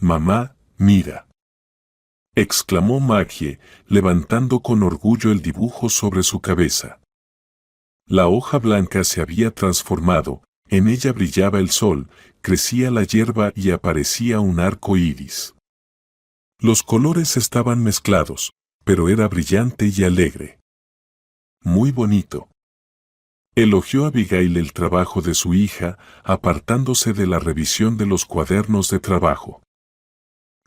«Mamá, mira», exclamó Maggie, levantando con orgullo el dibujo sobre su cabeza. La hoja blanca se había transformado, en ella brillaba el sol, crecía la hierba y aparecía un arco iris. Los colores estaban mezclados, pero era brillante y alegre. Muy bonito. Elogió Abigail el trabajo de su hija, apartándose de la revisión de los cuadernos de trabajo.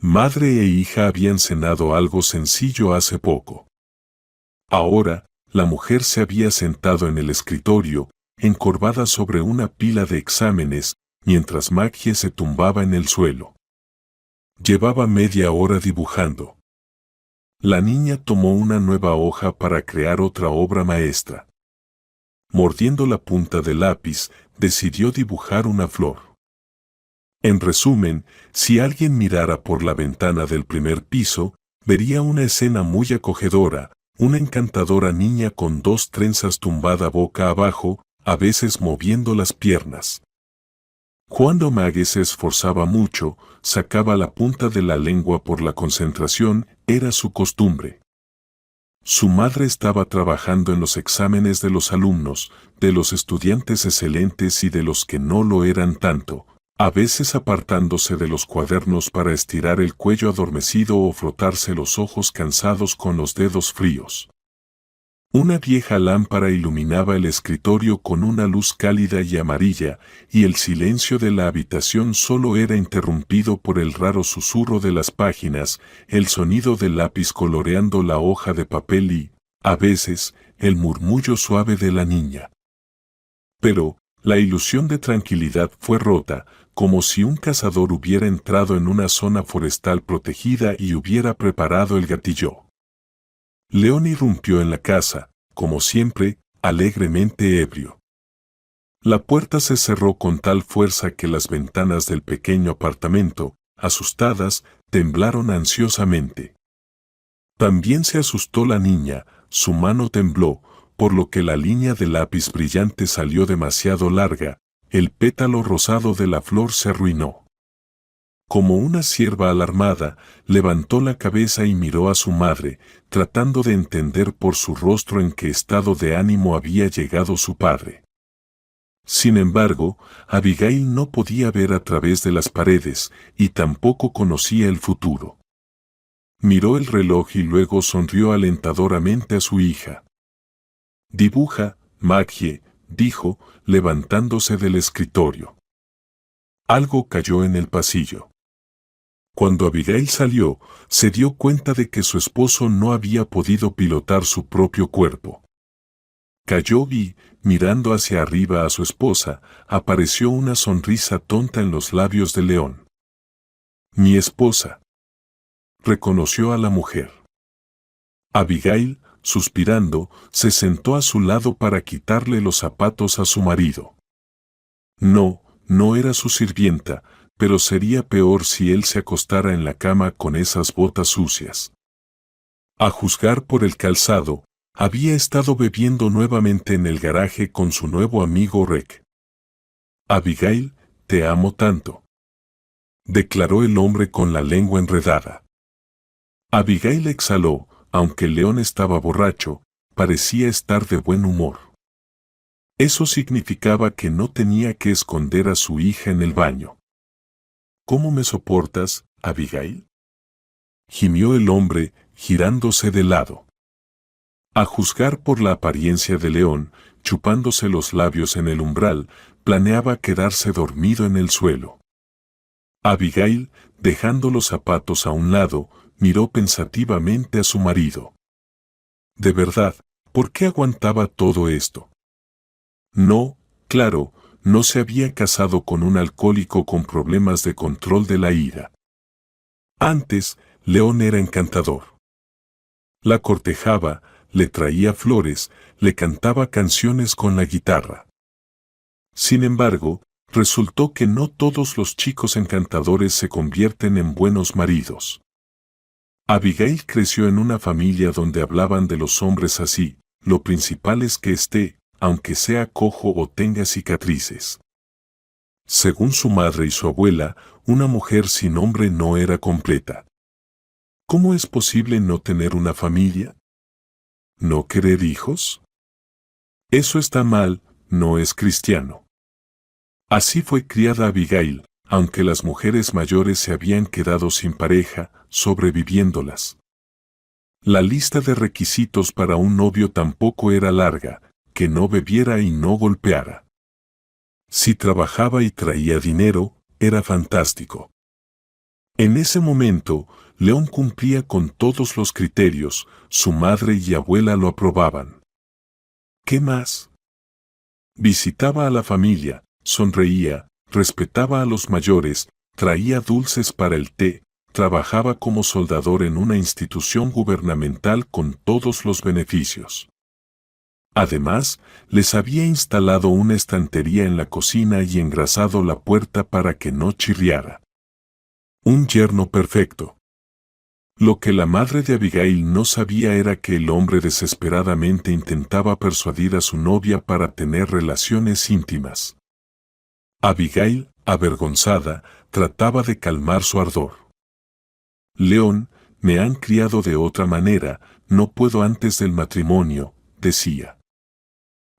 Madre e hija habían cenado algo sencillo hace poco. Ahora, la mujer se había sentado en el escritorio, encorvada sobre una pila de exámenes, mientras Maggie se tumbaba en el suelo. Llevaba media hora dibujando. La niña tomó una nueva hoja para crear otra obra maestra. Mordiendo la punta del lápiz, decidió dibujar una flor. En resumen, si alguien mirara por la ventana del primer piso, vería una escena muy acogedora, una encantadora niña con dos trenzas tumbada boca abajo, a veces moviendo las piernas. Cuando Maggie se esforzaba mucho, sacaba la punta de la lengua por la concentración, era su costumbre. Su madre estaba trabajando en los exámenes de los alumnos, de los estudiantes excelentes y de los que no lo eran tanto, a veces apartándose de los cuadernos para estirar el cuello adormecido o frotarse los ojos cansados con los dedos fríos. Una vieja lámpara iluminaba el escritorio con una luz cálida y amarilla, y el silencio de la habitación solo era interrumpido por el raro susurro de las páginas, el sonido del lápiz coloreando la hoja de papel y, a veces, el murmullo suave de la niña. Pero, la ilusión de tranquilidad fue rota, como si un cazador hubiera entrado en una zona forestal protegida y hubiera preparado el gatillo. León irrumpió en la casa, como siempre, alegremente ebrio. La puerta se cerró con tal fuerza que las ventanas del pequeño apartamento, asustadas, temblaron ansiosamente. También se asustó la niña, su mano tembló, por lo que la línea de lápiz brillante salió demasiado larga, el pétalo rosado de la flor se arruinó. Como una cierva alarmada, levantó la cabeza y miró a su madre, tratando de entender por su rostro en qué estado de ánimo había llegado su padre. Sin embargo, Abigail no podía ver a través de las paredes, y tampoco conocía el futuro. Miró el reloj y luego sonrió alentadoramente a su hija. «Dibuja, Maggie», dijo, levantándose del escritorio. Algo cayó en el pasillo. Cuando Abigail salió, se dio cuenta de que su esposo no había podido pilotar su propio cuerpo. Cayó y, mirando hacia arriba a su esposa, apareció una sonrisa tonta en los labios de León. «Mi esposa», reconoció a la mujer. Abigail, suspirando, se sentó a su lado para quitarle los zapatos a su marido. No era su sirvienta, pero sería peor si él se acostara en la cama con esas botas sucias. A juzgar por el calzado, había estado bebiendo nuevamente en el garaje con su nuevo amigo Rick. «Abigail, te amo tanto», declaró el hombre con la lengua enredada. Abigail exhaló, aunque León estaba borracho, parecía estar de buen humor. Eso significaba que no tenía que esconder a su hija en el baño. «¿Cómo me soportas, Abigail?», gimió el hombre, girándose de lado. A juzgar por la apariencia de León, chupándose los labios en el umbral, planeaba quedarse dormido en el suelo. Abigail, dejando los zapatos a un lado, miró pensativamente a su marido. De verdad, ¿por qué aguantaba todo esto? No, claro, no se había casado con un alcohólico con problemas de control de la ira. Antes, León era encantador. La cortejaba, le traía flores, le cantaba canciones con la guitarra. Sin embargo, resultó que no todos los chicos encantadores se convierten en buenos maridos. Abigail creció en una familia donde hablaban de los hombres así: lo principal es que esté, aunque sea cojo o tenga cicatrices. Según su madre y su abuela, una mujer sin hombre no era completa. ¿Cómo es posible no tener una familia? ¿No querer hijos? Eso está mal, no es cristiano. Así fue criada Abigail, aunque las mujeres mayores se habían quedado sin pareja, sobreviviéndolas. La lista de requisitos para un novio tampoco era larga, que no bebiera y no golpeara. Si trabajaba y traía dinero, era fantástico. En ese momento, León cumplía con todos los criterios, su madre y abuela lo aprobaban. ¿Qué más? Visitaba a la familia, sonreía, respetaba a los mayores, traía dulces para el té, trabajaba como soldador en una institución gubernamental con todos los beneficios. Además, les había instalado una estantería en la cocina y engrasado la puerta para que no chirriara. Un yerno perfecto. Lo que la madre de Abigail no sabía era que el hombre desesperadamente intentaba persuadir a su novia para tener relaciones íntimas. Abigail, avergonzada, trataba de calmar su ardor. León, me han criado de otra manera, no puedo antes del matrimonio, decía.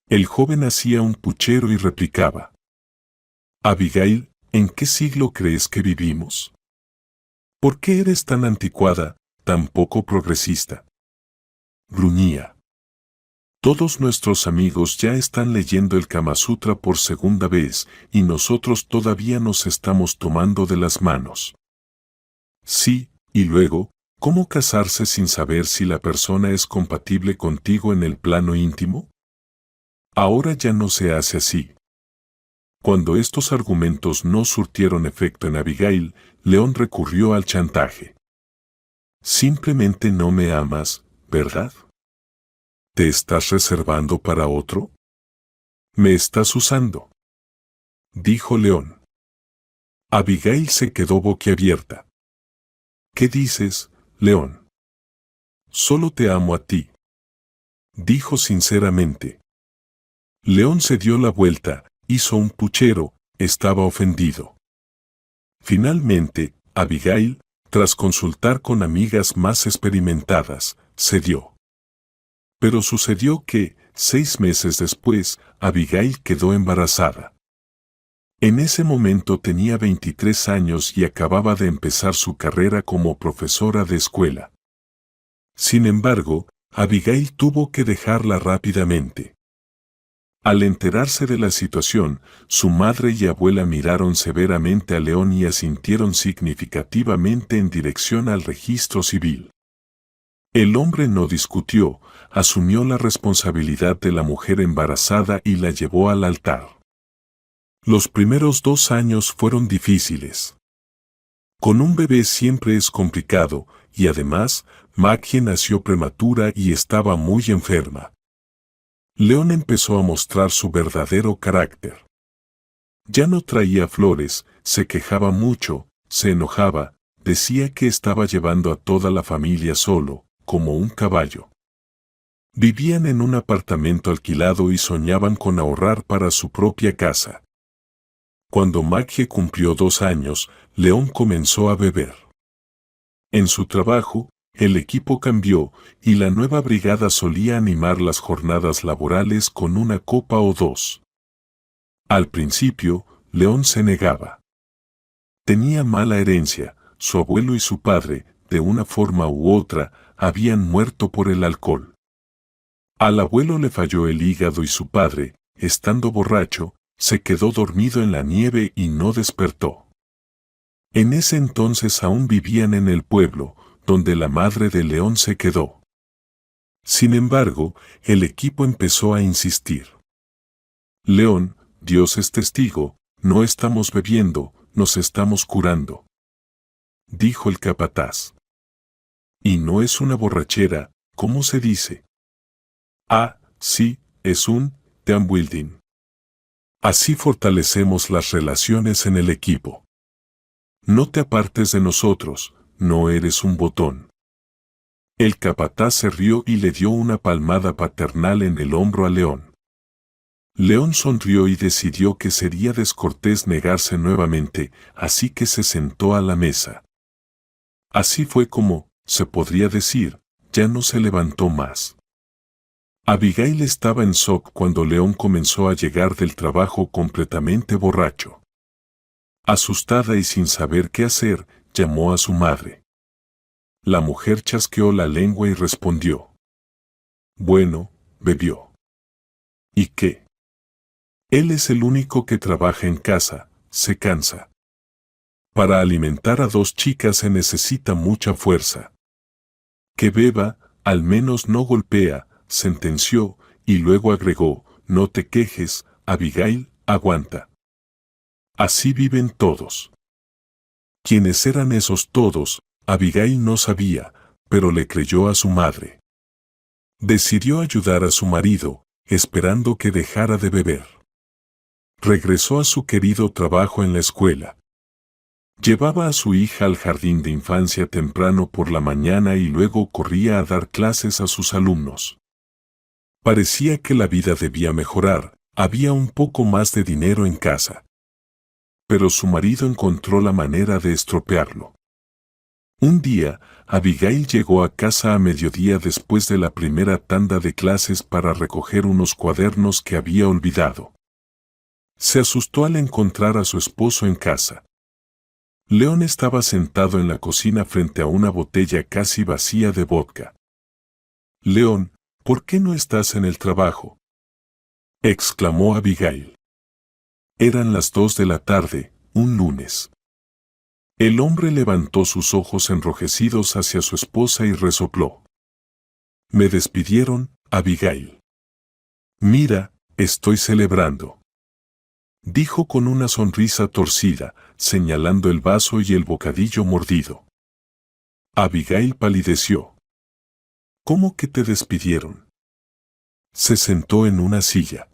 El joven hacía un puchero y replicaba. Abigail, ¿en qué siglo crees que vivimos? ¿Por qué eres tan anticuada, tan poco progresista? Gruñía. Todos nuestros amigos ya están leyendo el Kama Sutra por segunda vez y nosotros todavía nos estamos tomando de las manos. Sí, y luego, ¿cómo casarse sin saber si la persona es compatible contigo en el plano íntimo? Ahora ya no se hace así. Cuando estos argumentos no surtieron efecto en Abigail, León recurrió al chantaje. Simplemente no me amas, ¿verdad? ¿Te estás reservando para otro? Me estás usando, dijo León. Abigail se quedó boquiabierta. ¿Qué dices, León? Solo te amo a ti, dijo sinceramente. León se dio la vuelta, hizo un puchero, estaba ofendido. Finalmente, Abigail, tras consultar con amigas más experimentadas, cedió. Pero sucedió que, 6 meses después, Abigail quedó embarazada. En ese momento tenía 23 años y acababa de empezar su carrera como profesora de escuela. Sin embargo, Abigail tuvo que dejarla rápidamente. Al enterarse de la situación, su madre y abuela miraron severamente a León y asintieron significativamente en dirección al registro civil. El hombre no discutió, asumió la responsabilidad de la mujer embarazada y la llevó al altar. Los primeros 2 años fueron difíciles. Con un bebé siempre es complicado, y además, Maggie nació prematura y estaba muy enferma. León empezó a mostrar su verdadero carácter. Ya no traía flores, se quejaba mucho, se enojaba, decía que estaba llevando a toda la familia solo, como un caballo. Vivían en un apartamento alquilado y soñaban con ahorrar para su propia casa. Cuando Maggie cumplió 2 años, León comenzó a beber. En su trabajo, el equipo cambió y la nueva brigada solía animar las jornadas laborales con una copa o 2. Al principio, León se negaba. Tenía mala herencia, su abuelo y su padre, de una forma u otra, habían muerto por el alcohol. Al abuelo le falló el hígado y su padre, estando borracho, se quedó dormido en la nieve y no despertó. En ese entonces aún vivían en el pueblo, donde la madre de León se quedó. Sin embargo, el equipo empezó a insistir. León, Dios es testigo, no estamos bebiendo, nos estamos curando, dijo el capataz. Y no es una borrachera, ¿cómo se dice? Ah, sí, es un team building. Así fortalecemos las relaciones en el equipo. No te apartes de nosotros, no eres un botón. El capataz se rió y le dio una palmada paternal en el hombro a León. León sonrió y decidió que sería descortés negarse nuevamente, así que se sentó a la mesa. Así fue como, se podría decir, ya no se levantó más. Abigail estaba en shock cuando León comenzó a llegar del trabajo completamente borracho. Asustada y sin saber qué hacer, llamó a su madre. La mujer chasqueó la lengua y respondió: bueno, bebió. ¿Y qué? Él es el único que trabaja en casa, se cansa. Para alimentar a 2 chicas se necesita mucha fuerza. Que beba, al menos no golpea, sentenció, y luego agregó: no te quejes, Abigail, aguanta. Así viven todos. ¿Quiénes eran esos todos? Abigail no sabía, pero le creyó a su madre. Decidió ayudar a su marido, esperando que dejara de beber. Regresó a su querido trabajo en la escuela. Llevaba a su hija al jardín de infancia temprano por la mañana y luego corría a dar clases a sus alumnos. Parecía que la vida debía mejorar, había un poco más de dinero en casa. Pero su marido encontró la manera de estropearlo. Un día, Abigail llegó a casa a mediodía después de la primera tanda de clases para recoger unos cuadernos que había olvidado. Se asustó al encontrar a su esposo en casa. León estaba sentado en la cocina frente a una botella casi vacía de vodka. «León, ¿por qué no estás en el trabajo?», exclamó Abigail. Eran las 2 de la tarde, un lunes. El hombre levantó sus ojos enrojecidos hacia su esposa y resopló. «Me despidieron, Abigail. Mira, estoy celebrando», dijo con una sonrisa torcida, señalando el vaso y el bocadillo mordido. Abigail palideció. «¿Cómo que te despidieron?». Se sentó en una silla.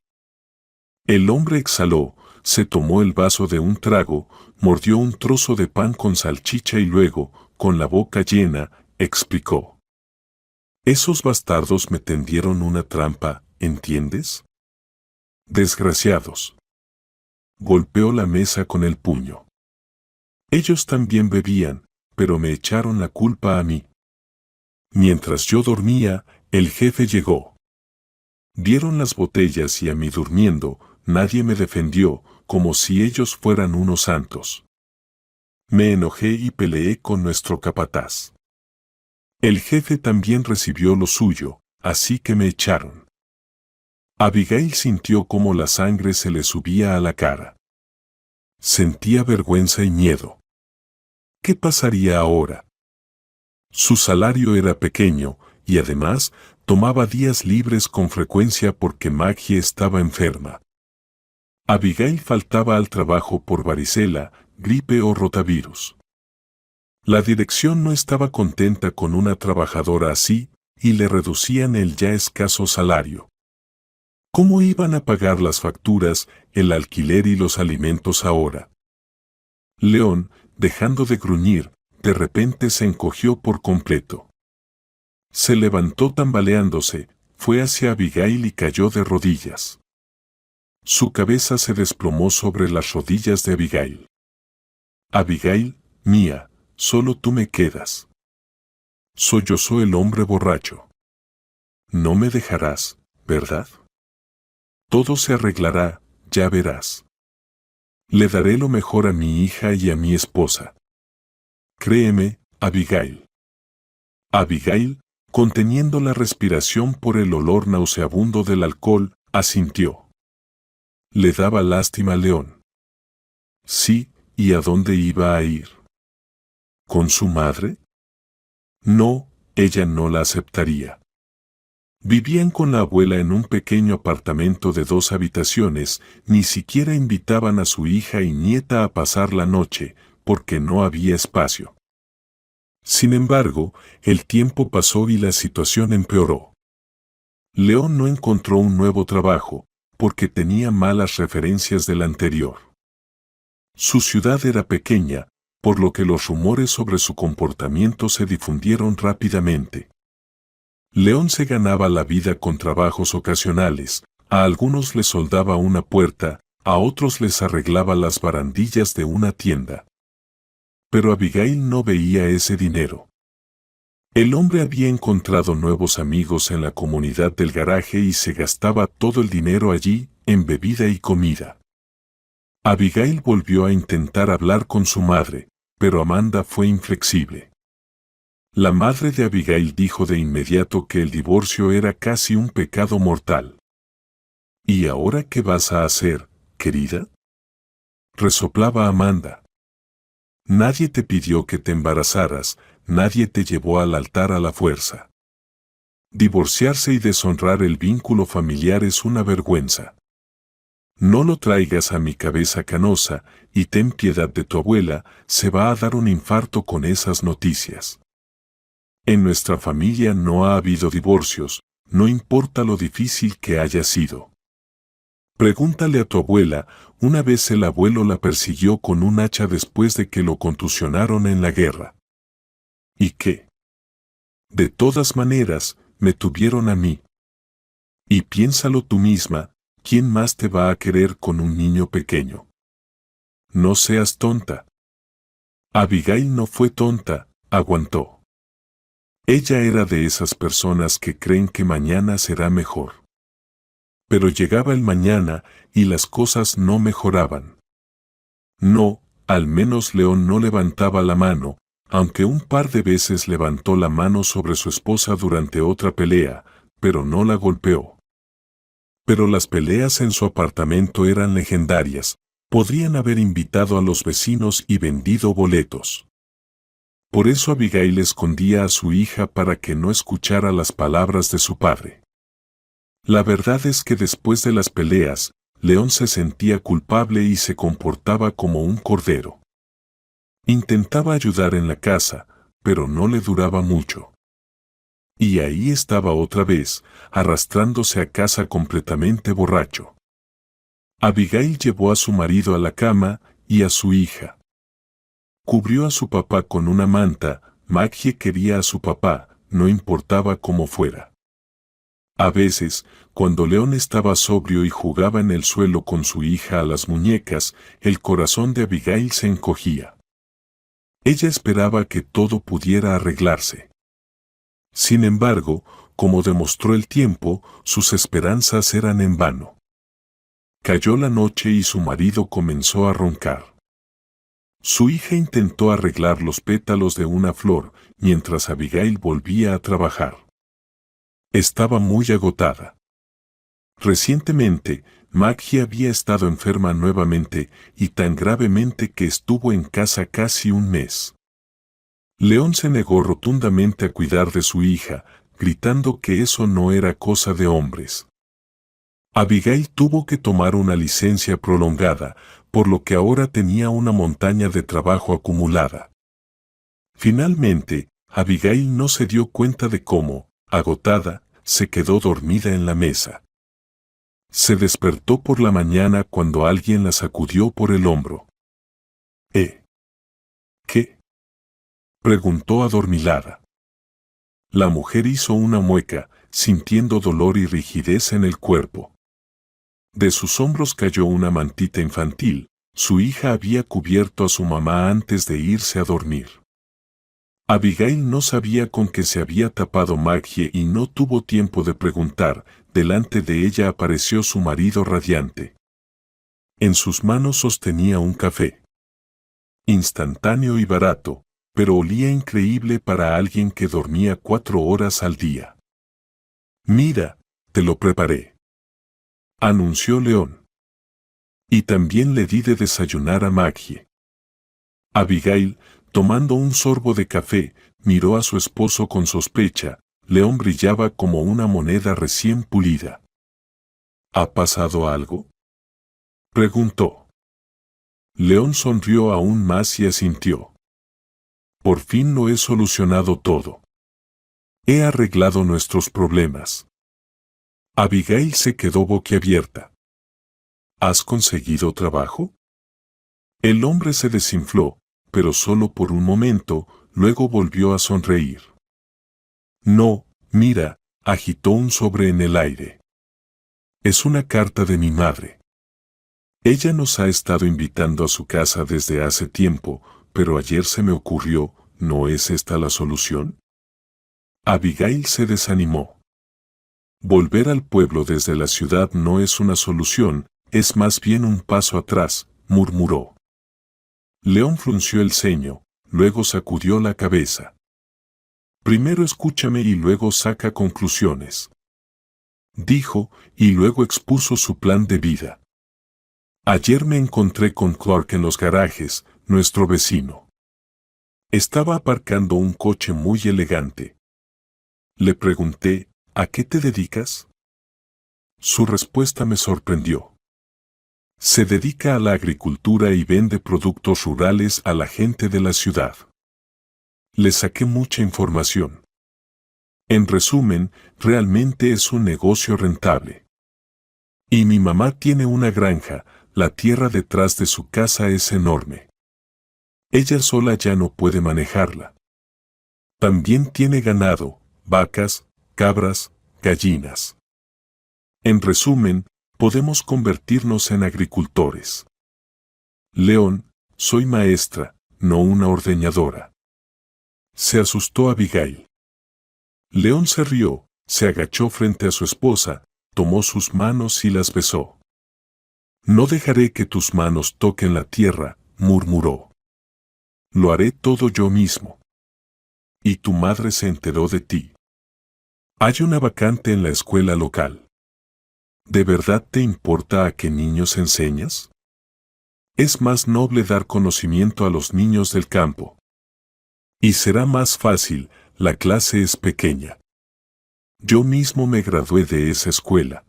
El hombre exhaló, se tomó el vaso de un trago, mordió un trozo de pan con salchicha y luego, con la boca llena, explicó: «Esos bastardos me tendieron una trampa, ¿entiendes? Desgraciados». Golpeó la mesa con el puño. «Ellos también bebían, pero me echaron la culpa a mí. Mientras yo dormía, el jefe llegó. Dieron las botellas y a mí durmiendo, nadie me defendió, como si ellos fueran unos santos. Me enojé y peleé con nuestro capataz. El jefe también recibió lo suyo, así que me echaron». Abigail sintió cómo la sangre se le subía a la cara. Sentía vergüenza y miedo. ¿Qué pasaría ahora? Su salario era pequeño, y además, tomaba días libres con frecuencia porque Maggie estaba enferma. Abigail faltaba al trabajo por varicela, gripe o rotavirus. La dirección no estaba contenta con una trabajadora así, y le reducían el ya escaso salario. ¿Cómo iban a pagar las facturas, el alquiler y los alimentos ahora? León, dejando de gruñir, de repente se encogió por completo. Se levantó tambaleándose, fue hacia Abigail y cayó de rodillas. Su cabeza se desplomó sobre las rodillas de Abigail. «Abigail, mía, solo tú me quedas. Sollozó el hombre borracho. No me dejarás, ¿verdad? Todo se arreglará, ya verás. Le daré lo mejor a mi hija y a mi esposa. Créeme, Abigail». Abigail, conteniendo la respiración por el olor nauseabundo del alcohol, asintió. Le daba lástima a León. Sí, ¿y a dónde iba a ir? ¿Con su madre? No, ella no la aceptaría. Vivían con la abuela en un pequeño apartamento de 2 habitaciones, ni siquiera invitaban a su hija y nieta a pasar la noche, porque no había espacio. Sin embargo, el tiempo pasó y la situación empeoró. León no encontró un nuevo trabajo, porque tenía malas referencias del anterior. Su ciudad era pequeña, por lo que los rumores sobre su comportamiento se difundieron rápidamente. León se ganaba la vida con trabajos ocasionales, A algunos les soldaba una puerta, a otros les arreglaba las barandillas de una tienda. Pero Abigail no veía ese dinero. El hombre había encontrado nuevos amigos en la comunidad del garaje y se gastaba todo el dinero allí, en bebida y comida. Abigail volvió a intentar hablar con su madre, pero Amanda fue inflexible. La madre de Abigail dijo de inmediato que el divorcio era casi un pecado mortal. ¿Y ahora qué vas a hacer, querida?, resoplaba Amanda. Nadie te pidió que te embarazaras, nadie te llevó al altar a la fuerza. Divorciarse y deshonrar el vínculo familiar es una vergüenza. No lo traigas a mi cabeza canosa, y ten piedad de tu abuela, se va a dar un infarto con esas noticias. En nuestra familia no ha habido divorcios, no importa lo difícil que haya sido. Pregúntale a tu abuela, una vez el abuelo la persiguió con un hacha después de que lo contusionaron en la guerra. ¿Y qué? De todas maneras, me tuvieron a mí. Y piénsalo tú misma, ¿quién más te va a querer con un niño pequeño? No seas tonta. Abigail no fue tonta, aguantó. Ella era de esas personas que creen que mañana será mejor. Pero llegaba el mañana y las cosas no mejoraban. No, al menos León no levantaba la mano, aunque un par de veces levantó la mano sobre su esposa durante otra pelea, pero no la golpeó. Pero las peleas en su apartamento eran legendarias, podrían haber invitado a los vecinos y vendido boletos. Por eso Abigail escondía a su hija para que no escuchara las palabras de su padre. La verdad es que después de las peleas, León se sentía culpable y se comportaba como un cordero. Intentaba ayudar en la casa, pero no le duraba mucho. Y ahí estaba otra vez, arrastrándose a casa completamente borracho. Abigail llevó a su marido a la cama y a su hija. Cubrió a su papá con una manta, Maggie quería a su papá, no importaba cómo fuera. A veces, cuando León estaba sobrio y jugaba en el suelo con su hija a las muñecas, el corazón de Abigail se encogía. Ella esperaba que todo pudiera arreglarse. Sin embargo, como demostró el tiempo, sus esperanzas eran en vano. Cayó la noche y su marido comenzó a roncar. Su hija intentó arreglar los pétalos de una flor, mientras Abigail volvía a trabajar. Estaba muy agotada. Recientemente, Maggie había estado enferma nuevamente y tan gravemente que estuvo en casa casi un mes. León se negó rotundamente a cuidar de su hija, gritando que eso no era cosa de hombres. Abigail tuvo que tomar una licencia prolongada, por lo que ahora tenía una montaña de trabajo acumulada. Finalmente, Abigail no se dio cuenta de cómo, agotada, se quedó dormida en la mesa. Se despertó por la mañana cuando alguien la sacudió por el hombro. ¿Qué?, preguntó adormilada. La mujer hizo una mueca, sintiendo dolor y rigidez en el cuerpo. De sus hombros cayó una mantita infantil, su hija había cubierto a su mamá antes de irse a dormir. Abigail no sabía con qué se había tapado Maggie y no tuvo tiempo de preguntar, delante de ella apareció su marido radiante. En sus manos sostenía un café. Instantáneo y barato, pero olía increíble para alguien que dormía 4 horas al día. «Mira, te lo preparé», anunció León. Y también le di de desayunar a Maggie. Abigail, tomando un sorbo de café, miró a su esposo con sospecha. León brillaba como una moneda recién pulida. ¿Ha pasado algo?, preguntó. León sonrió aún más y asintió. Por fin lo he solucionado todo. He arreglado nuestros problemas. Abigail se quedó boquiabierta. ¿Has conseguido trabajo? El hombre se desinfló, pero solo por un momento, luego volvió a sonreír. No, mira, agitó un sobre en el aire. Es una carta de mi madre. Ella nos ha estado invitando a su casa desde hace tiempo, pero ayer se me ocurrió, ¿no es esta la solución? Abigail se desanimó. Volver al pueblo desde la ciudad no es una solución, es más bien un paso atrás, murmuró. León frunció el ceño, luego sacudió la cabeza. Primero escúchame y luego saca conclusiones, dijo, y luego expuso su plan de vida. Ayer me encontré con Clark en los garajes, nuestro vecino. Estaba aparcando un coche muy elegante. Le pregunté, ¿a qué te dedicas? Su respuesta me sorprendió. Se dedica a la agricultura y vende productos rurales a la gente de la ciudad. Le saqué mucha información. En resumen, realmente es un negocio rentable. Y mi mamá tiene una granja, la tierra detrás de su casa es enorme. Ella sola ya no puede manejarla. También tiene ganado, vacas, cabras, gallinas. En resumen, podemos convertirnos en agricultores. León, soy maestra, no una ordeñadora. Se asustó Abigail. León se rió, se agachó frente a su esposa, tomó sus manos y las besó. No dejaré que tus manos toquen la tierra, murmuró. Lo haré todo yo mismo. Y tu madre se enteró de ti. Hay una vacante en la escuela local. ¿De verdad te importa a qué niños enseñas? Es más noble dar conocimiento a los niños del campo. Y será más fácil, la clase es pequeña. Yo mismo me gradué de esa escuela.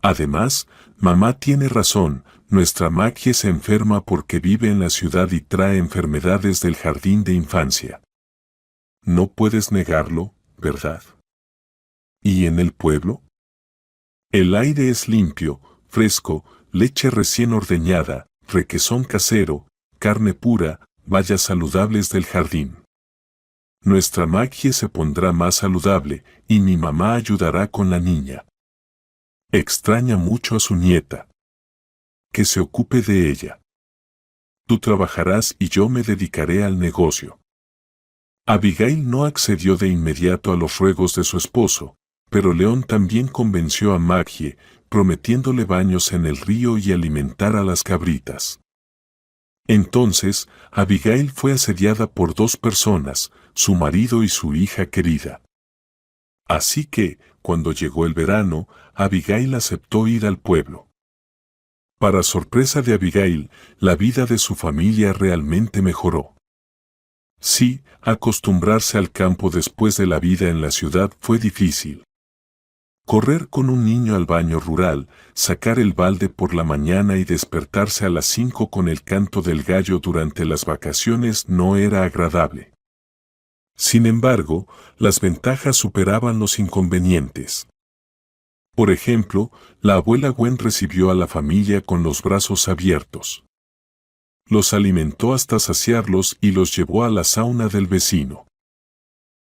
Además, mamá tiene razón, nuestra Maggie se enferma porque vive en la ciudad y trae enfermedades del jardín de infancia. No puedes negarlo, ¿verdad? ¿Y en el pueblo? El aire es limpio, fresco, leche recién ordeñada, requesón casero, carne pura, bayas saludables del jardín. Nuestra Maggie se pondrá más saludable y mi mamá ayudará con la niña. Extraña mucho a su nieta. Que se ocupe de ella. Tú trabajarás y yo me dedicaré al negocio. Abigail no accedió de inmediato a los ruegos de su esposo, pero León también convenció a Maggie, prometiéndole baños en el río y alimentar a las cabritas. Entonces, Abigail fue asediada por dos personas, su marido y su hija querida. Así que, cuando llegó el verano, Abigail aceptó ir al pueblo. Para sorpresa de Abigail, la vida de su familia realmente mejoró. Sí, acostumbrarse al campo después de la vida en la ciudad fue difícil. Correr con un niño al baño rural, sacar el balde por la mañana y despertarse a las 5 con el canto del gallo durante las vacaciones no era agradable. Sin embargo, las ventajas superaban los inconvenientes. Por ejemplo, la abuela Gwen recibió a la familia con los brazos abiertos. Los alimentó hasta saciarlos y los llevó a la sauna del vecino.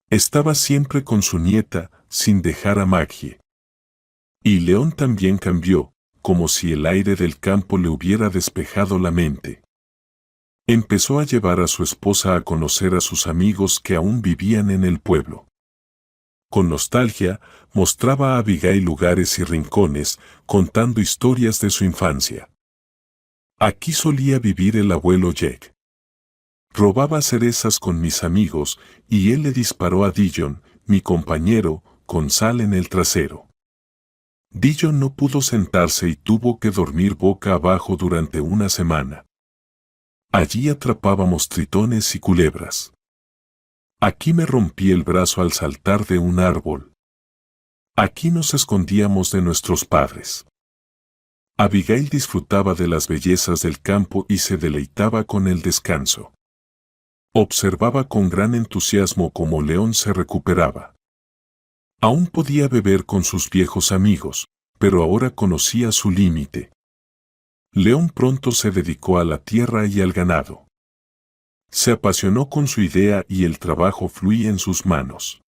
Estaba siempre con su nieta, sin dejar a Maggie. Y León también cambió, como si el aire del campo le hubiera despejado la mente. Empezó a llevar a su esposa a conocer a sus amigos que aún vivían en el pueblo. Con nostalgia, mostraba a Abigail lugares y rincones, contando historias de su infancia. Aquí solía vivir el abuelo Jack. Robaba cerezas con mis amigos, y él le disparó a Dillon, mi compañero, con sal en el trasero. Dillon no pudo sentarse y tuvo que dormir boca abajo durante una semana. Allí atrapábamos tritones y culebras. Aquí me rompí el brazo al saltar de un árbol. Aquí nos escondíamos de nuestros padres. Abigail disfrutaba de las bellezas del campo y se deleitaba con el descanso. Observaba con gran entusiasmo cómo León se recuperaba. Aún podía beber con sus viejos amigos, pero ahora conocía su límite. León pronto se dedicó a la tierra y al ganado. Se apasionó con su idea y el trabajo fluía en sus manos.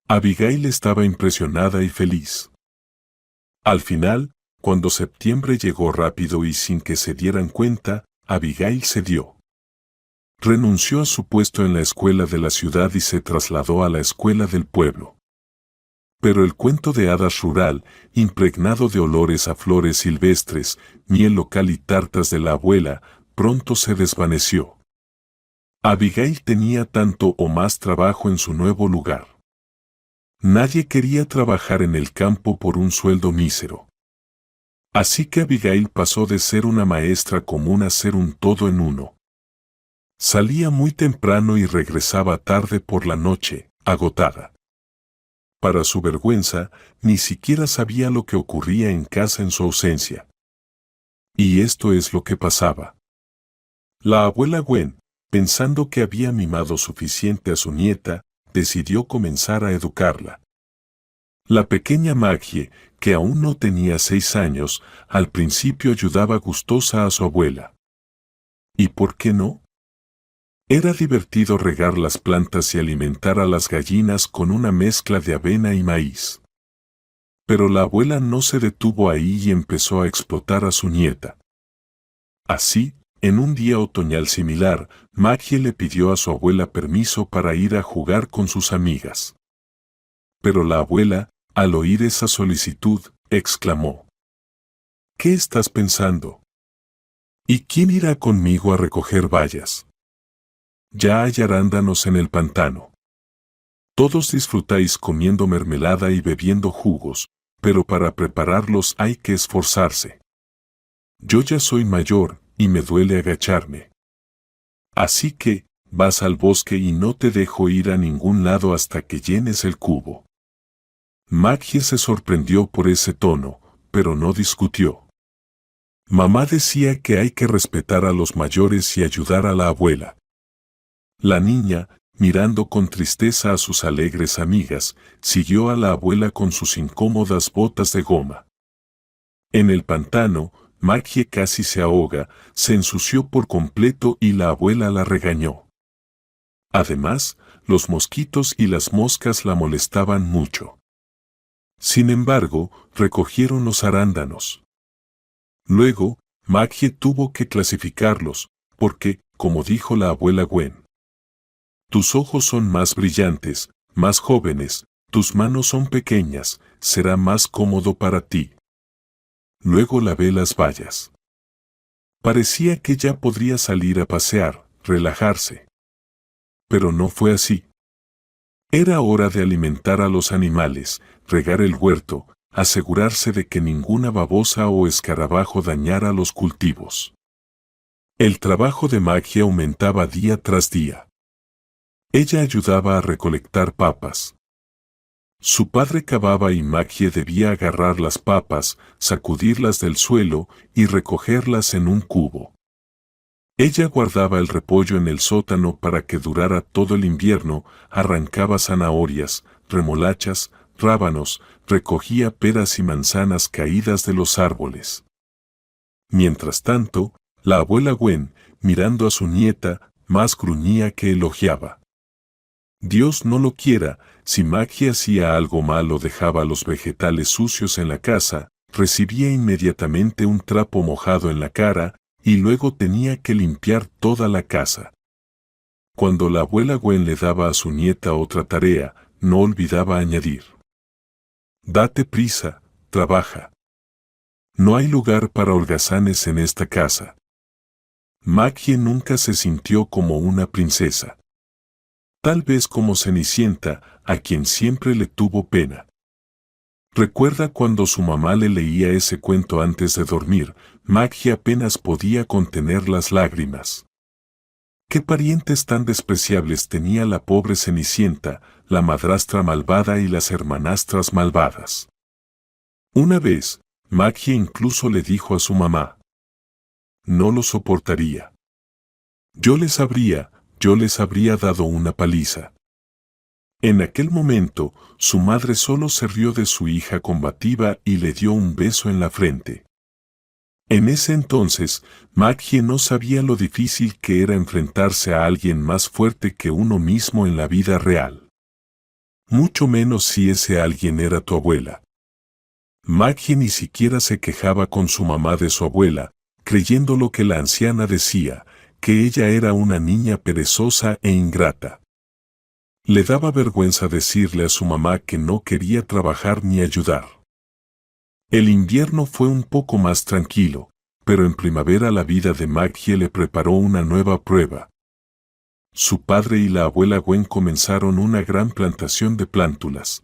Abigail estaba impresionada y feliz. Al final, cuando septiembre llegó rápido y sin que se dieran cuenta, Abigail cedió. Renunció a su puesto en la escuela de la ciudad y se trasladó a la escuela del pueblo. Pero el cuento de hadas rural, impregnado de olores a flores silvestres, miel local y tartas de la abuela, pronto se desvaneció. Abigail tenía tanto o más trabajo en su nuevo lugar. Nadie quería trabajar en el campo por un sueldo mísero. Así que Abigail pasó de ser una maestra común a ser un todo en uno. Salía muy temprano y regresaba tarde por la noche, agotada. Para su vergüenza, ni siquiera sabía lo que ocurría en casa en su ausencia. Y esto es lo que pasaba. La abuela Gwen, pensando que había mimado suficiente a su nieta, decidió comenzar a educarla. La pequeña Maggie, que aún no tenía 6 años, al principio ayudaba gustosa a su abuela. ¿Y por qué no? Era divertido regar las plantas y alimentar a las gallinas con una mezcla de avena y maíz. Pero la abuela no se detuvo ahí y empezó a explotar a su nieta. Así, en un día otoñal similar, Maggie le pidió a su abuela permiso para ir a jugar con sus amigas. Pero la abuela, al oír esa solicitud, exclamó: ¿Qué estás pensando? ¿Y quién irá conmigo a recoger bayas? Ya hay arándanos en el pantano. Todos disfrutáis comiendo mermelada y bebiendo jugos, pero para prepararlos hay que esforzarse. Yo ya soy mayor, y me duele agacharme. Así que, vas al bosque y no te dejo ir a ningún lado hasta que llenes el cubo. Maggie se sorprendió por ese tono, pero no discutió. Mamá decía que hay que respetar a los mayores y ayudar a la abuela. La niña, mirando con tristeza a sus alegres amigas, siguió a la abuela con sus incómodas botas de goma. En el pantano, Maggie casi se ahoga, se ensució por completo y la abuela la regañó. Además, los mosquitos y las moscas la molestaban mucho. Sin embargo, recogieron los arándanos. Luego, Maggie tuvo que clasificarlos, porque, como dijo la abuela Gwen, tus ojos son más brillantes, más jóvenes, tus manos son pequeñas, será más cómodo para ti. Luego lavé las bayas. Parecía que ya podría salir a pasear, relajarse. Pero no fue así. Era hora de alimentar a los animales, regar el huerto, asegurarse de que ninguna babosa o escarabajo dañara los cultivos. El trabajo de Maggie aumentaba día tras día. Ella ayudaba a recolectar papas. Su padre cavaba y Maggie debía agarrar las papas, sacudirlas del suelo y recogerlas en un cubo. Ella guardaba el repollo en el sótano para que durara todo el invierno, arrancaba zanahorias, remolachas, rábanos, recogía peras y manzanas caídas de los árboles. Mientras tanto, la abuela Gwen, mirando a su nieta, más gruñía que elogiaba. Dios no lo quiera, si Maggie hacía algo mal o dejaba los vegetales sucios en la casa, recibía inmediatamente un trapo mojado en la cara, y luego tenía que limpiar toda la casa. Cuando la abuela Gwen le daba a su nieta otra tarea, no olvidaba añadir: date prisa, trabaja. No hay lugar para holgazanes en esta casa. Maggie nunca se sintió como una princesa. Tal vez como Cenicienta, a quien siempre le tuvo pena. Recuerda cuando su mamá le leía ese cuento antes de dormir, Maggie apenas podía contener las lágrimas. ¿Qué parientes tan despreciables tenía la pobre Cenicienta, la madrastra malvada y las hermanastras malvadas? Una vez, Maggie incluso le dijo a su mamá: no lo soportaría. Yo les habría dado una paliza. En aquel momento, su madre solo se rió de su hija combativa y le dio un beso en la frente. En ese entonces, Maggie no sabía lo difícil que era enfrentarse a alguien más fuerte que uno mismo en la vida real. Mucho menos si ese alguien era tu abuela. Maggie ni siquiera se quejaba con su mamá de su abuela, creyendo lo que la anciana decía, que ella era una niña perezosa e ingrata. Le daba vergüenza decirle a su mamá que no quería trabajar ni ayudar. El invierno fue un poco más tranquilo, pero en primavera la vida de Maggie le preparó una nueva prueba. Su padre y la abuela Gwen comenzaron una gran plantación de plántulas.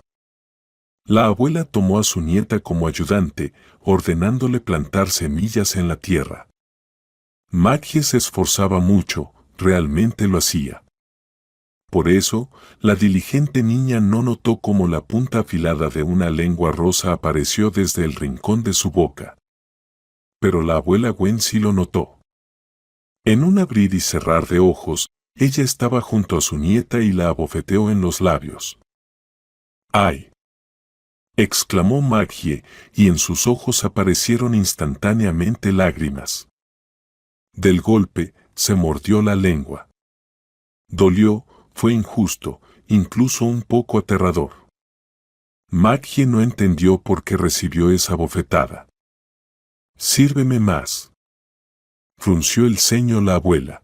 La abuela tomó a su nieta como ayudante, ordenándole plantar semillas en la tierra. Maggie se esforzaba mucho, realmente lo hacía. Por eso, la diligente niña no notó cómo la punta afilada de una lengua rosa apareció desde el rincón de su boca. Pero la abuela Gwen sí lo notó. En un abrir y cerrar de ojos, ella estaba junto a su nieta y la abofeteó en los labios. ¡Ay! Exclamó Maggie, y en sus ojos aparecieron instantáneamente lágrimas. Del golpe, se mordió la lengua. Dolió, fue injusto, incluso un poco aterrador. Maggie no entendió por qué recibió esa bofetada. «Sírveme más», frunció el ceño la abuela.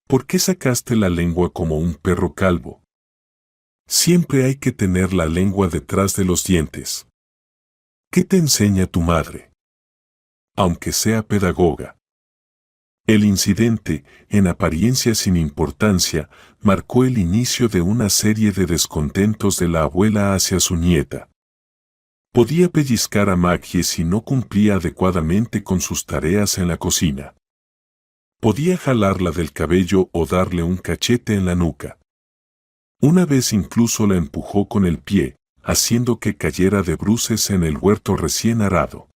«¿Por qué sacaste la lengua como un perro calvo? Siempre hay que tener la lengua detrás de los dientes. ¿Qué te enseña tu madre? Aunque sea pedagoga». El incidente, en apariencia sin importancia, marcó el inicio de una serie de descontentos de la abuela hacia su nieta. Podía pellizcar a Maggie si no cumplía adecuadamente con sus tareas en la cocina. Podía jalarla del cabello o darle un cachete en la nuca. Una vez incluso la empujó con el pie, haciendo que cayera de bruces en el huerto recién arado.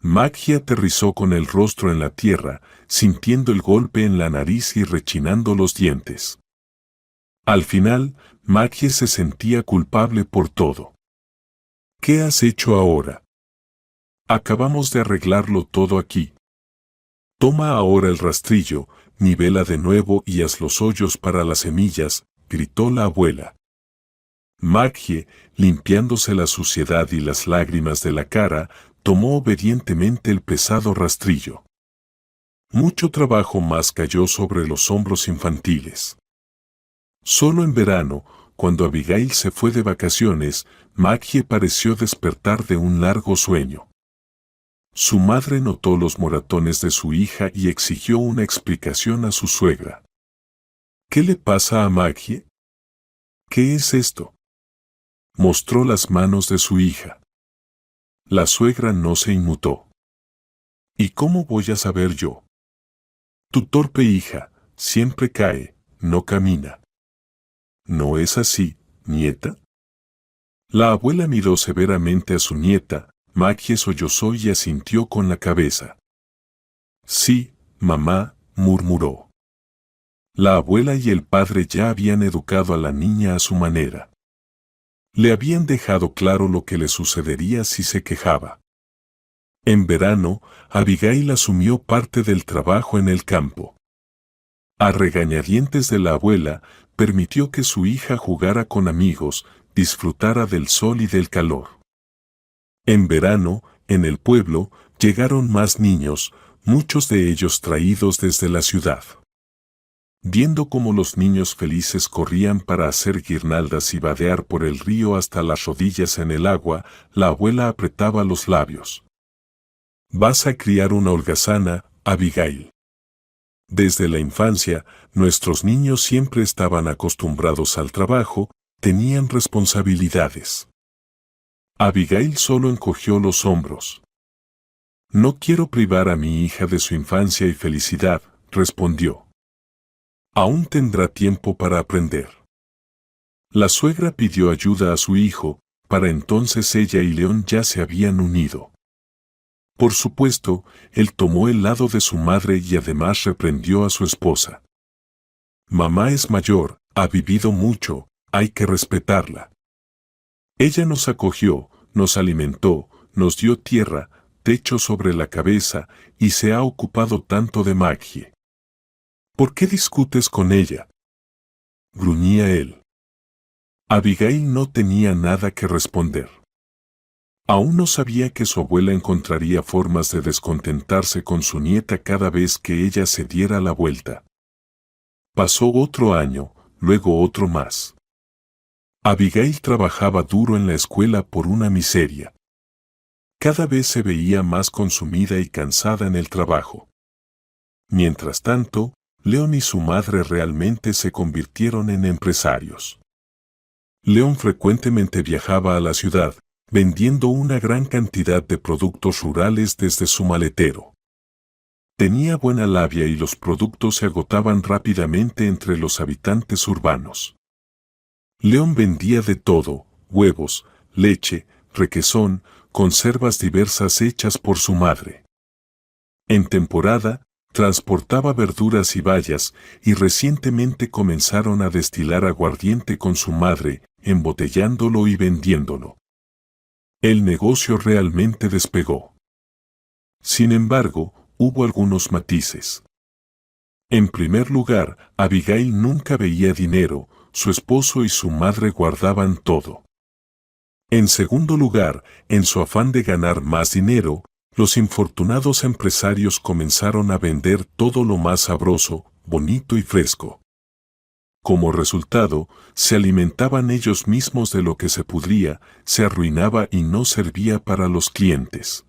Maggie aterrizó con el rostro en la tierra, sintiendo el golpe en la nariz y rechinando los dientes. Al final, Maggie se sentía culpable por todo. «¿Qué has hecho ahora? Acabamos de arreglarlo todo aquí. Toma ahora el rastrillo, nivela de nuevo y haz los hoyos para las semillas», gritó la abuela. Maggie, limpiándose la suciedad y las lágrimas de la cara, tomó obedientemente el pesado rastrillo. Mucho trabajo más cayó sobre los hombros infantiles. Solo en verano, cuando Abigail se fue de vacaciones, Maggie pareció despertar de un largo sueño. Su madre notó los moratones de su hija y exigió una explicación a su suegra. «¿Qué le pasa a Maggie? ¿Qué es esto?». Mostró las manos de su hija. La suegra no se inmutó. «¿Y cómo voy a saber yo? Tu torpe hija siempre cae, no camina». «¿No es así, nieta?». La abuela miró severamente a su nieta. Maggie sollozó y asintió con la cabeza. «Sí, mamá», murmuró. La abuela y el padre ya habían educado a la niña a su manera. Le habían dejado claro lo que le sucedería si se quejaba. En verano, Abigail asumió parte del trabajo en el campo. A regañadientes de la abuela, permitió que su hija jugara con amigos, disfrutara del sol y del calor. En verano, en el pueblo, llegaron más niños, muchos de ellos traídos desde la ciudad. Viendo cómo los niños felices corrían para hacer guirnaldas y vadear por el río hasta las rodillas en el agua, la abuela apretaba los labios. «Vas a criar una holgazana, Abigail. Desde la infancia, nuestros niños siempre estaban acostumbrados al trabajo, tenían responsabilidades». Abigail solo encogió los hombros. «No quiero privar a mi hija de su infancia y felicidad», respondió. «Aún tendrá tiempo para aprender». La suegra pidió ayuda a su hijo, para entonces ella y León ya se habían unido. Por supuesto, él tomó el lado de su madre y además reprendió a su esposa. «Mamá es mayor, ha vivido mucho, hay que respetarla. Ella nos acogió, nos alimentó, nos dio tierra, techo sobre la cabeza y se ha ocupado tanto de Maggie. ¿Por qué discutes con ella?», gruñía él. Abigail no tenía nada que responder. Aún no sabía que su abuela encontraría formas de descontentarse con su nieta cada vez que ella se diera la vuelta. Pasó otro año, luego otro más. Abigail trabajaba duro en la escuela por una miseria. Cada vez se veía más consumida y cansada en el trabajo. Mientras tanto, Leon y su madre realmente se convirtieron en empresarios. Leon frecuentemente viajaba a la ciudad, vendiendo una gran cantidad de productos rurales desde su maletero. Tenía buena labia y los productos se agotaban rápidamente entre los habitantes urbanos. Leon vendía de todo: huevos, leche, requesón, conservas diversas hechas por su madre. En temporada, transportaba verduras y bayas, y recientemente comenzaron a destilar aguardiente con su madre, embotellándolo y vendiéndolo. El negocio realmente despegó. Sin embargo, hubo algunos matices. En primer lugar, Abigail nunca veía dinero, su esposo y su madre guardaban todo. En segundo lugar, en su afán de ganar más dinero, los infortunados empresarios comenzaron a vender todo lo más sabroso, bonito y fresco. Como resultado, se alimentaban ellos mismos de lo que se pudría, se arruinaba y no servía para los clientes.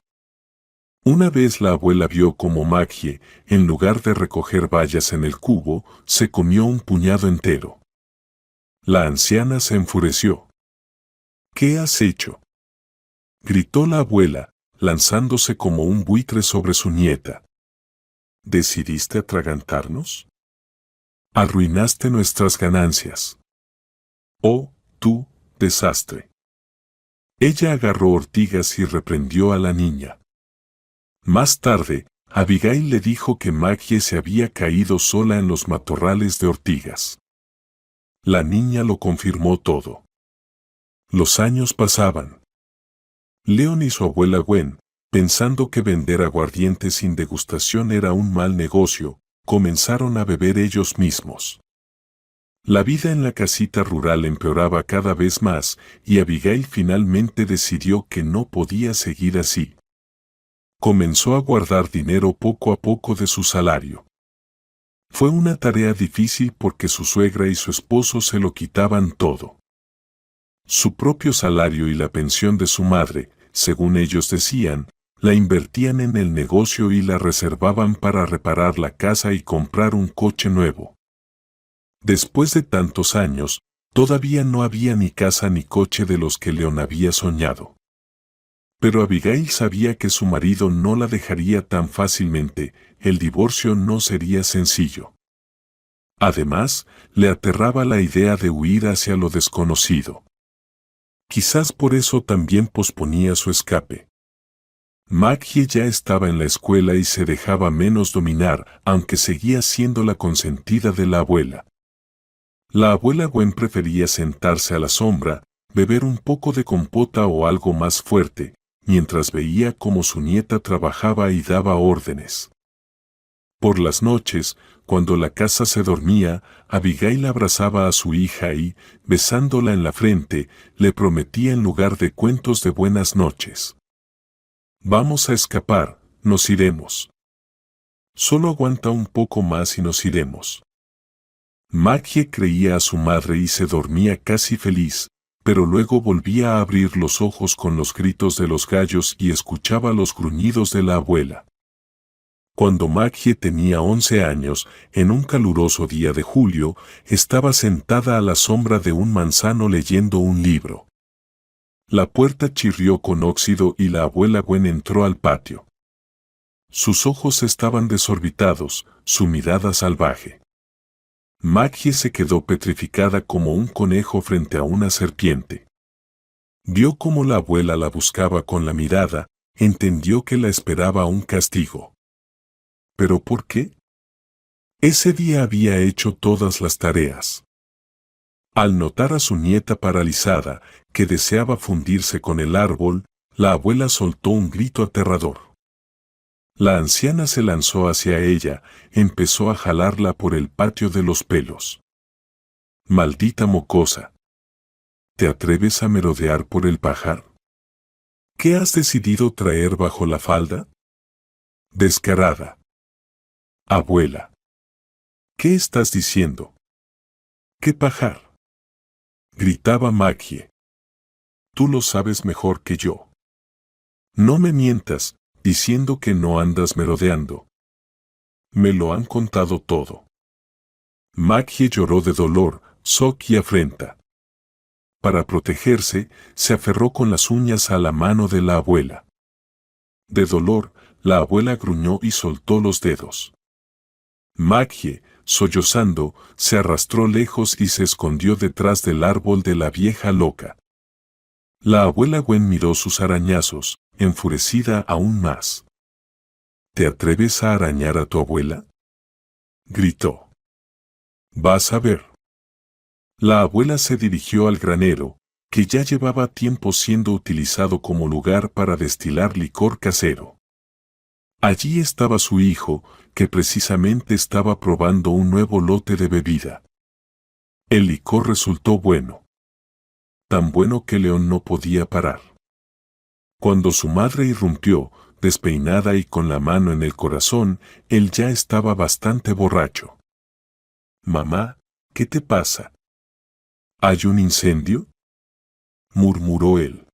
Una vez la abuela vio cómo Maggie, en lugar de recoger bayas en el cubo, se comió un puñado entero. La anciana se enfureció. ¿Qué has hecho?, gritó la abuela, lanzándose como un buitre sobre su nieta. ¿Decidiste atragantarnos? Arruinaste nuestras ganancias. Oh, tú, desastre. Ella agarró ortigas y reprendió a la niña. Más tarde, Abigail le dijo que Maggie se había caído sola en los matorrales de ortigas. La niña lo confirmó todo. Los años pasaban. Leon y su abuela Gwen, pensando que vender aguardiente sin degustación era un mal negocio, comenzaron a beber ellos mismos. La vida en la casita rural empeoraba cada vez más, y Abigail finalmente decidió que no podía seguir así. Comenzó a guardar dinero poco a poco de su salario. Fue una tarea difícil porque su suegra y su esposo se lo quitaban todo. Su propio salario y la pensión de su madre, según ellos decían, la invertían en el negocio y la reservaban para reparar la casa y comprar un coche nuevo. Después de tantos años, todavía no había ni casa ni coche de los que Leon había soñado. Pero Abigail sabía que su marido no la dejaría tan fácilmente, el divorcio no sería sencillo. Además, le aterraba la idea de huir hacia lo desconocido. Quizás por eso también posponía su escape. Maggie ya estaba en la escuela y se dejaba menos dominar, aunque seguía siendo la consentida de la abuela. La abuela Gwen prefería sentarse a la sombra, beber un poco de compota o algo más fuerte, mientras veía cómo su nieta trabajaba y daba órdenes. Por las noches, cuando la casa se dormía, Abigail abrazaba a su hija y, besándola en la frente, le prometía en lugar de cuentos de buenas noches: «Vamos a escapar, nos iremos. Solo aguanta un poco más y nos iremos». Maggie creía a su madre y se dormía casi feliz, pero luego volvía a abrir los ojos con los gritos de los gallos y escuchaba los gruñidos de la abuela. Cuando Maggie tenía 11 años, en un caluroso día de julio, estaba sentada a la sombra de un manzano leyendo un libro. La puerta chirrió con óxido y la abuela Gwen entró al patio. Sus ojos estaban desorbitados, su mirada salvaje. Maggie se quedó petrificada como un conejo frente a una serpiente. Vio cómo la abuela la buscaba con la mirada, entendió que la esperaba un castigo. ¿Pero por qué? Ese día había hecho todas las tareas. Al notar a su nieta paralizada, que deseaba fundirse con el árbol, la abuela soltó un grito aterrador. La anciana se lanzó hacia ella, empezó a jalarla por el patio de los pelos. «Maldita mocosa. ¿Te atreves a merodear por el pajar? ¿Qué has decidido traer bajo la falda? Descarada. Abuela. ¿Qué estás diciendo? ¿Qué pajar? Gritaba Maggie. Tú lo sabes mejor que yo. No me mientas, diciendo que no andas merodeando. Me lo han contado todo. Maggie lloró de dolor, shock y afrenta. Para protegerse, se aferró con las uñas a la mano de la abuela. De dolor, la abuela gruñó y soltó los dedos. Maggie, sollozando, se arrastró lejos y se escondió detrás del árbol de la vieja loca. La abuela Gwen miró sus arañazos, enfurecida aún más. ¿Te atreves a arañar a tu abuela?, gritó. Vas a ver. La abuela se dirigió al granero, que ya llevaba tiempo siendo utilizado como lugar para destilar licor casero. Allí estaba su hijo, que precisamente estaba probando un nuevo lote de bebida. El licor resultó bueno. Tan bueno que León no podía parar. Cuando su madre irrumpió, despeinada y con la mano en el corazón, él ya estaba bastante borracho. «Mamá, ¿qué te pasa? ¿Hay un incendio?», murmuró él.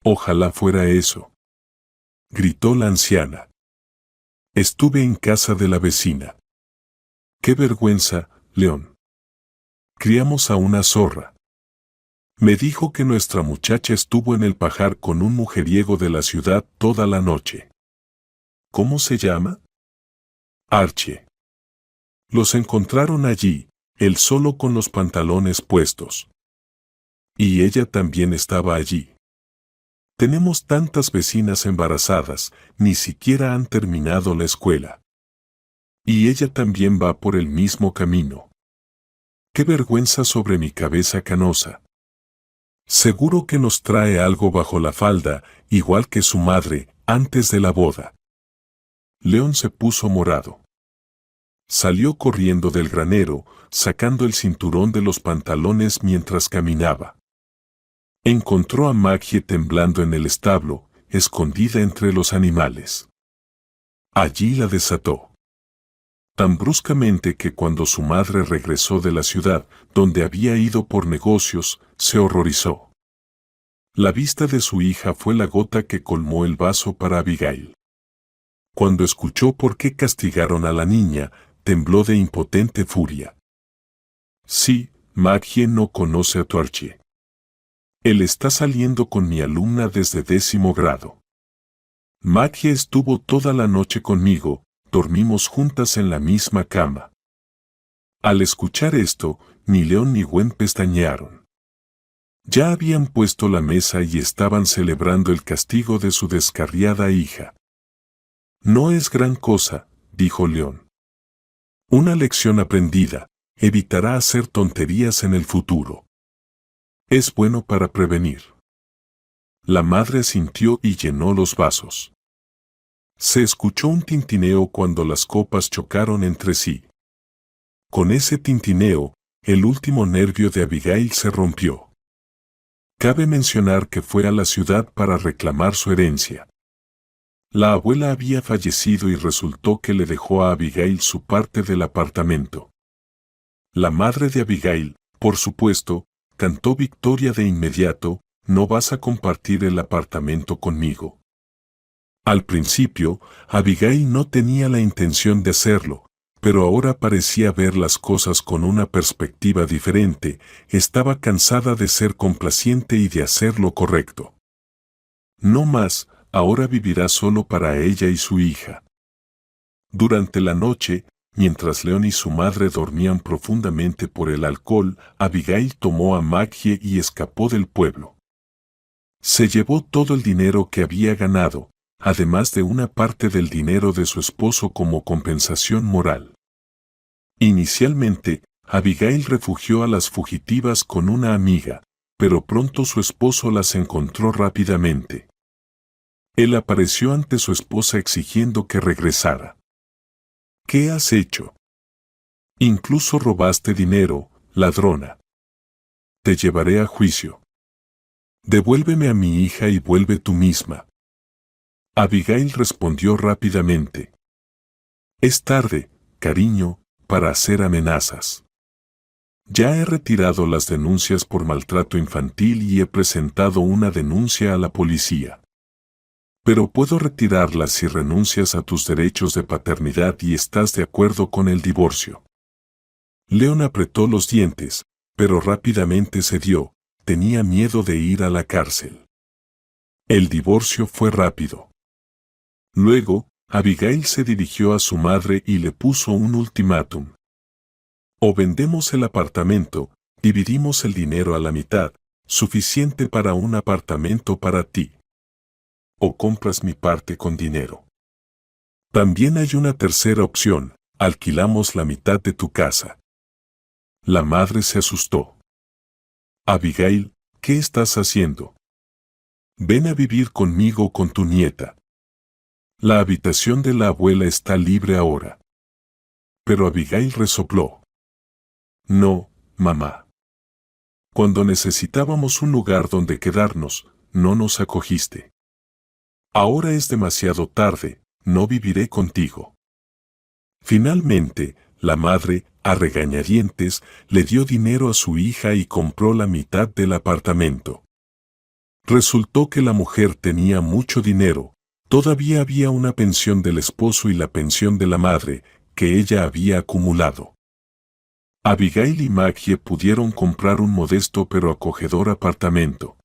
«Ojalá fuera eso», gritó la anciana. «Estuve en casa de la vecina». «Qué vergüenza, León. Criamos a una zorra. Me dijo que nuestra muchacha estuvo en el pajar con un mujeriego de la ciudad toda la noche». «¿Cómo se llama?». «Archie». Los encontraron allí, él solo con los pantalones puestos. Y ella también estaba allí. Tenemos tantas vecinas embarazadas, ni siquiera han terminado la escuela. Y ella también va por el mismo camino. ¡Qué vergüenza sobre mi cabeza canosa! Seguro que nos trae algo bajo la falda, igual que su madre, antes de la boda. León se puso morado. Salió corriendo del granero, sacando el cinturón de los pantalones mientras caminaba. Encontró a Maggie temblando en el establo, escondida entre los animales. Allí la desató. Tan bruscamente que cuando su madre regresó de la ciudad, donde había ido por negocios, se horrorizó. La vista de su hija fue la gota que colmó el vaso para Abigail. Cuando escuchó por qué castigaron a la niña, tembló de impotente furia. Sí, Maggie no conoce a tu Archie. Él está saliendo con mi alumna desde 10º grado. Maggie estuvo toda la noche conmigo, dormimos juntas en la misma cama. Al escuchar esto, ni León ni Gwen pestañearon. Ya habían puesto la mesa y estaban celebrando el castigo de su descarriada hija. No es gran cosa, dijo León. Una lección aprendida, evitará hacer tonterías en el futuro. Es bueno para prevenir. La madre asintió y llenó los vasos. Se escuchó un tintineo cuando las copas chocaron entre sí. Con ese tintineo, el último nervio de Abigail se rompió. Cabe mencionar que fue a la ciudad para reclamar su herencia. La abuela había fallecido y resultó que le dejó a Abigail su parte del apartamento. La madre de Abigail, por supuesto, cantó victoria de inmediato: «No vas a compartir el apartamento conmigo». Al principio, Abigail no tenía la intención de hacerlo, pero ahora parecía ver las cosas con una perspectiva diferente, estaba cansada de ser complaciente y de hacer lo correcto. No más, ahora vivirá solo para ella y su hija. Durante la noche, mientras León y su madre dormían profundamente por el alcohol, Abigail tomó a Maggie y escapó del pueblo. Se llevó todo el dinero que había ganado, además de una parte del dinero de su esposo como compensación moral. Inicialmente, Abigail refugió a las fugitivas con una amiga, pero pronto su esposo las encontró rápidamente. Él apareció ante su esposa exigiendo que regresara. «¿Qué has hecho? Incluso robaste dinero, ladrona. Te llevaré a juicio», Devuélveme a mi hija y vuelve tú misma. Abigail respondió rápidamente. Es tarde, cariño, para hacer amenazas. Ya he retirado las denuncias por maltrato infantil y he presentado una denuncia a la policía. Pero puedo retirarlas si renuncias a tus derechos de paternidad y estás de acuerdo con el divorcio. Leon apretó los dientes, pero rápidamente cedió, tenía miedo de ir a la cárcel. El divorcio fue rápido. Luego, Abigail se dirigió a su madre y le puso un ultimátum. O vendemos el apartamento, dividimos el dinero a la mitad, suficiente para un apartamento para ti. O compras mi parte con dinero. También hay una tercera opción, alquilamos la mitad de tu casa. La madre se asustó. Abigail, ¿qué estás haciendo? Ven a vivir conmigo con tu nieta. La habitación de la abuela está libre ahora. Pero Abigail resopló. No, mamá. Cuando necesitábamos un lugar donde quedarnos, no nos acogiste. Ahora es demasiado tarde, no viviré contigo. Finalmente, la madre, a regañadientes, le dio dinero a su hija y compró la mitad del apartamento. Resultó que la mujer tenía mucho dinero, todavía había una pensión del esposo y la pensión de la madre, que ella había acumulado. Abigail y Maggie pudieron comprar un modesto pero acogedor apartamento.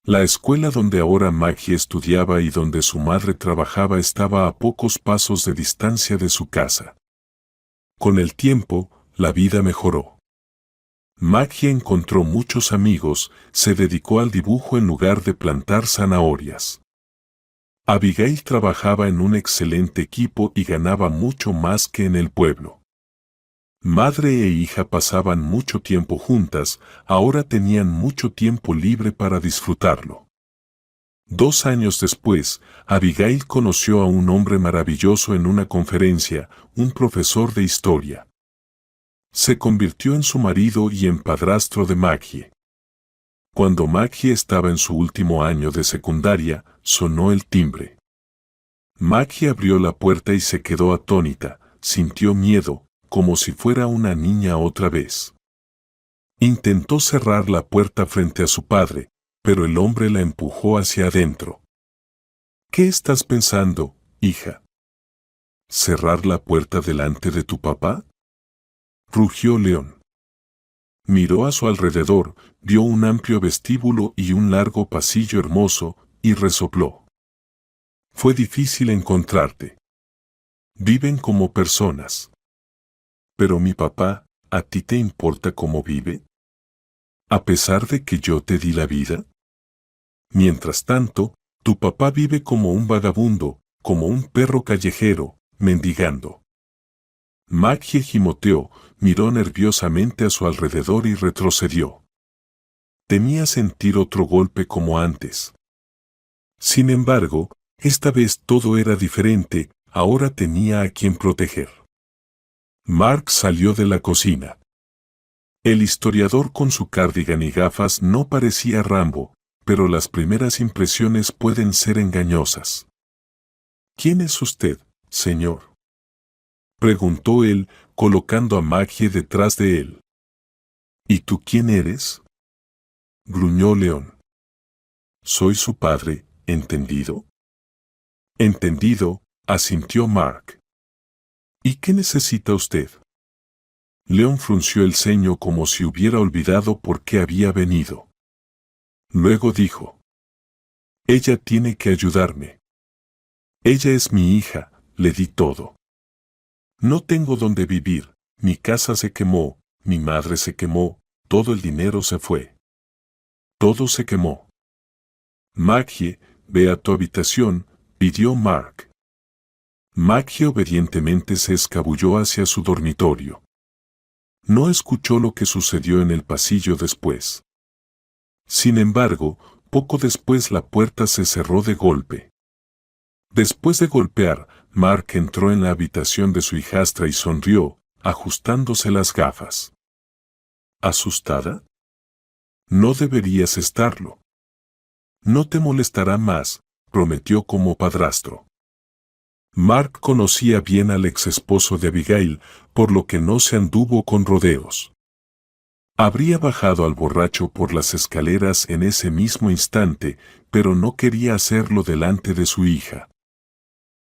La escuela donde ahora Maggie estudiaba y donde su madre trabajaba estaba a pocos pasos de distancia de su casa. Con el tiempo, la vida mejoró. Maggie encontró muchos amigos, se dedicó al dibujo en lugar de plantar zanahorias. Abigail trabajaba en un excelente equipo y ganaba mucho más que en el pueblo. Madre e hija pasaban mucho tiempo juntas, ahora tenían mucho tiempo libre para disfrutarlo. 2 años después, Abigail conoció a un hombre maravilloso en una conferencia, un profesor de historia. Se convirtió en su marido y en padrastro de Maggie. Cuando Maggie estaba en su último año de secundaria, sonó el timbre. Maggie abrió la puerta y se quedó atónita, sintió miedo, como si fuera una niña otra vez. Intentó cerrar la puerta frente a su padre, pero el hombre la empujó hacia adentro. ¿Qué estás pensando, hija? ¿Cerrar la puerta delante de tu papá? Rugió Leon. Miró a su alrededor, vio un amplio vestíbulo y un largo pasillo hermoso, y resopló. Fue difícil encontrarte. Viven como personas. Pero mi papá, ¿a ti te importa cómo vive? ¿A pesar de que yo te di la vida? Mientras tanto, tu papá vive como un vagabundo, como un perro callejero, mendigando. Maggie gimoteó, miró nerviosamente a su alrededor y retrocedió. Temía sentir otro golpe como antes. Sin embargo, esta vez todo era diferente, ahora tenía a quien proteger. Mark salió de la cocina. El historiador con su cardigan y gafas no parecía Rambo, pero las primeras impresiones pueden ser engañosas. ¿Quién es usted, señor? Preguntó él, colocando a Maggie detrás de él. ¿Y tú quién eres? Gruñó Leon. Soy su padre, ¿entendido? Entendido, asintió Mark. ¿Y qué necesita usted? Leon frunció el ceño como si hubiera olvidado por qué había venido. Luego dijo: Ella tiene que ayudarme. Ella es mi hija, le di todo. No tengo dónde vivir, mi casa se quemó, mi madre se quemó, todo el dinero se fue. Todo se quemó. Maggie, ve a tu habitación, pidió Mark. Maggie obedientemente se escabulló hacia su dormitorio. No escuchó lo que sucedió en el pasillo después. Sin embargo, poco después la puerta se cerró de golpe. Después de golpear, Mark entró en la habitación de su hijastra y sonrió, ajustándose las gafas. ¿Asustada? No deberías estarlo. No te molestará más, prometió como padrastro. Mark conocía bien al ex esposo de Abigail, por lo que no se anduvo con rodeos. Habría bajado al borracho por las escaleras en ese mismo instante, pero no quería hacerlo delante de su hija.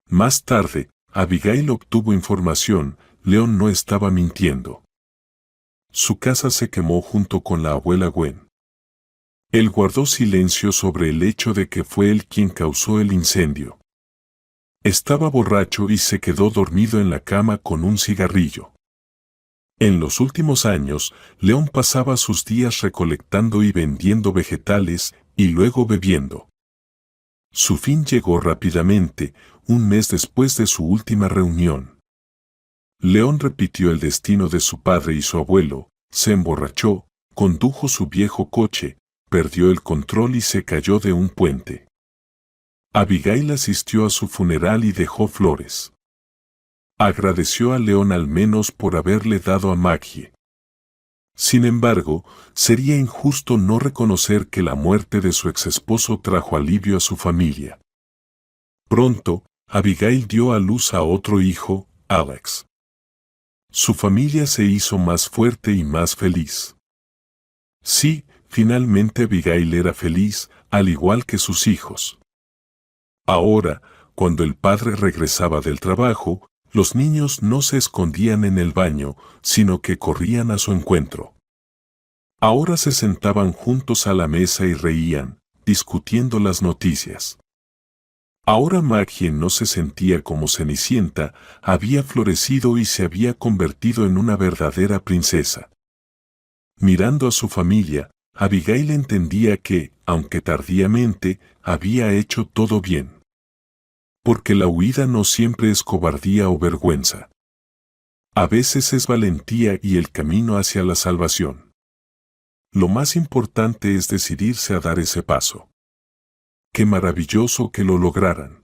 Más tarde, Abigail obtuvo información, Leon no estaba mintiendo. Su casa se quemó junto con la abuela Gwen. Él guardó silencio sobre el hecho de que fue él quien causó el incendio. Estaba borracho y se quedó dormido en la cama con un cigarrillo. En los últimos años, Leon pasaba sus días recolectando y vendiendo vegetales, y luego bebiendo. Su fin llegó rápidamente, un mes después de su última reunión. Leon repitió el destino de su padre y su abuelo, se emborrachó, condujo su viejo coche, perdió el control y se cayó de un puente. Abigail asistió a su funeral y dejó flores. Agradeció a Leon al menos por haberle dado a Maggie. Sin embargo, sería injusto no reconocer que la muerte de su exesposo trajo alivio a su familia. Pronto, Abigail dio a luz a otro hijo, Alex. Su familia se hizo más fuerte y más feliz. Sí, finalmente Abigail era feliz, al igual que sus hijos. Ahora, cuando el padre regresaba del trabajo, los niños no se escondían en el baño, sino que corrían a su encuentro. Ahora se sentaban juntos a la mesa y reían, discutiendo las noticias. Ahora Maggie no se sentía como Cenicienta, había florecido y se había convertido en una verdadera princesa. Mirando a su familia, Abigail entendía que, aunque tardíamente, había hecho todo bien. Porque la huida no siempre es cobardía o vergüenza. A veces es valentía y el camino hacia la salvación. Lo más importante es decidirse a dar ese paso. Qué maravilloso que lo lograran.